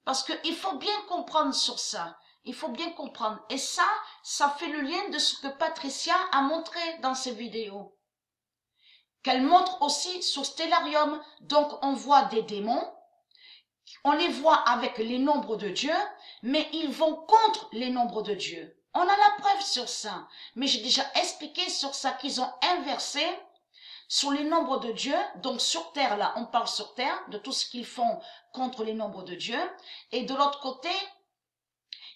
Parce qu'il faut bien comprendre sur ça. Il faut bien comprendre. Et ça fait le lien de ce que Patricia a montré dans ses vidéos. Qu'elle montre aussi sur Stellarium. Donc, on voit des démons. On les voit avec les nombres de Dieu, mais ils vont contre les nombres de Dieu. On a la preuve sur ça. Mais j'ai déjà expliqué sur ça qu'ils ont inversé sur les nombres de Dieu. Donc, sur terre, là, on parle sur terre de tout ce qu'ils font contre les nombres de Dieu. Et de l'autre côté,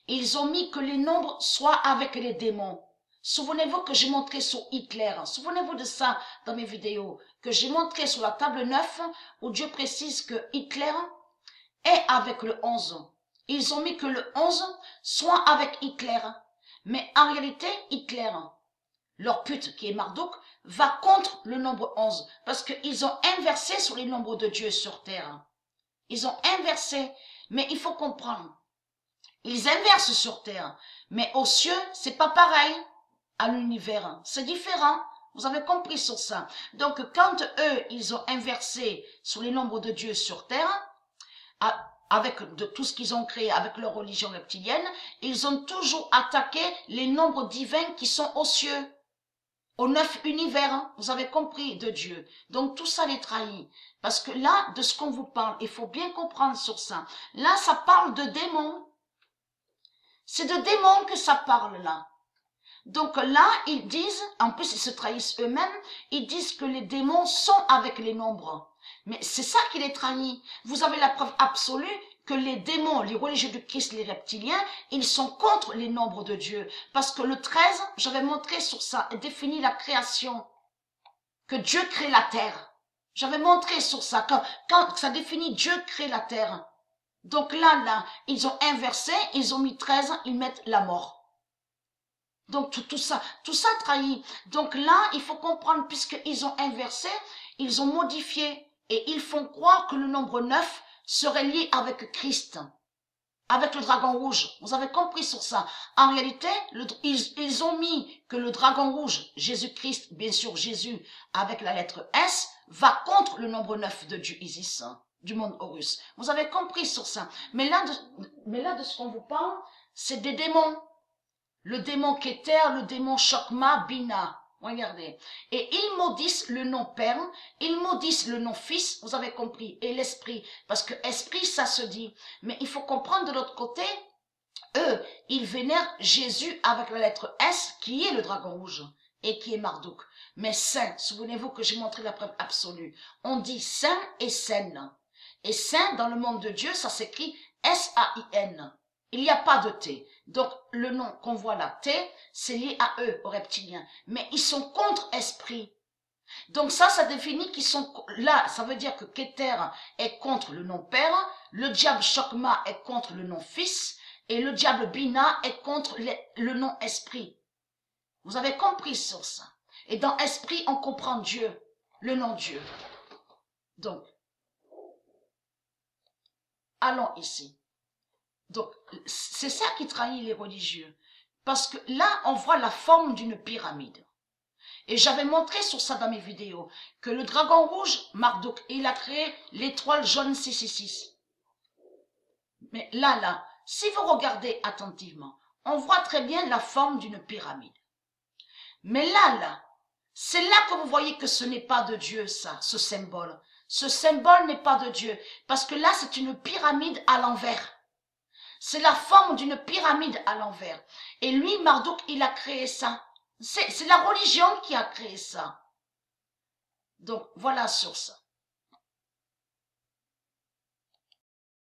ils ont mis que les nombres soient avec les démons. Souvenez-vous que j'ai montré sur Hitler. Souvenez-vous de ça dans mes vidéos. Que j'ai montré sur la table 9 où Dieu précise que Hitler est avec le 11. Ils ont mis que le 11 soit avec Hitler. Mais en réalité, Hitler, leur pute qui est Marduk, va contre le nombre 11. Parce qu'ils ont inversé sur les nombres de Dieu sur terre. Ils ont inversé. Mais il faut comprendre. Ils inversent sur terre. Mais aux cieux, c'est pas pareil. À l'univers, c'est différent. Vous avez compris sur ça. Donc, quand eux, ils ont inversé sur les nombres de Dieu sur terre, avec de tout ce qu'ils ont créé, avec leur religion reptilienne, ils ont toujours attaqué les nombres divins qui sont aux cieux, aux 9 univers. Vous avez compris, de Dieu. Donc, tout ça les trahit. Parce que là, de ce qu'on vous parle, il faut bien comprendre sur ça. Là, ça parle de démons. C'est de démons que ça parle là. Donc là, ils disent, en plus ils se trahissent eux-mêmes, ils disent que les démons sont avec les nombres. Mais c'est ça qui les trahit. Vous avez la preuve absolue que les démons, les religieux du Christ, les reptiliens, ils sont contre les nombres de Dieu. Parce que le 13, j'avais montré sur ça, et défini la création. Que Dieu crée la terre. J'avais montré sur ça, quand ça définit Dieu crée la terre. Donc là, ils ont inversé, ils ont mis 13, ils mettent la mort. Donc tout ça trahit. Donc là, il faut comprendre, puisqu'ils ont inversé, ils ont modifié, et ils font croire que le nombre 9 serait lié avec Christ, avec le dragon rouge. Vous avez compris sur ça. En réalité, ils ont mis que le dragon rouge, Jésus-Christ, bien sûr Jésus, avec la lettre S, va contre le nombre 9 de Dieu Isis, du monde Horus. Vous avez compris sur ça. Mais là, de ce qu'on vous parle, c'est des démons. Le démon Keter, le démon Chokma, Bina. Regardez. Et ils maudissent le nom Père, ils maudissent le nom Fils, vous avez compris, et l'Esprit. Parce que Esprit, ça se dit. Mais il faut comprendre de l'autre côté, eux, ils vénèrent Jésus avec la lettre S, qui est le dragon rouge, et qui est Marduk. Mais Saint, souvenez-vous que j'ai montré la preuve absolue. On dit Saint et Saine. Et Saint, dans le monde de Dieu, ça s'écrit S-A-I-N. Il n'y a pas de T. Donc, le nom qu'on voit là, T, c'est lié à eux, aux reptiliens. Mais ils sont contre esprit. Donc ça définit qu'ils sont là. Ça veut dire que Keter est contre le nom Père, le diable Chokma est contre le nom Fils, et le diable Bina est contre le nom Esprit. Vous avez compris sur ça. Et dans Esprit, on comprend Dieu, le nom Dieu. Donc, allons ici. Donc, c'est ça qui trahit les religieux. Parce que là, on voit la forme d'une pyramide. Et j'avais montré sur ça dans mes vidéos que le dragon rouge, Marduk, il a créé l'étoile jaune 666. Mais là, si vous regardez attentivement, on voit très bien la forme d'une pyramide. Mais là, c'est là que vous voyez que ce n'est pas de Dieu, ça, ce symbole. Ce symbole n'est pas de Dieu. Parce que là, c'est une pyramide à l'envers. C'est la forme d'une pyramide à l'envers. Et lui, Marduk, il a créé ça. C'est la religion qui a créé ça. Donc, voilà sur ça.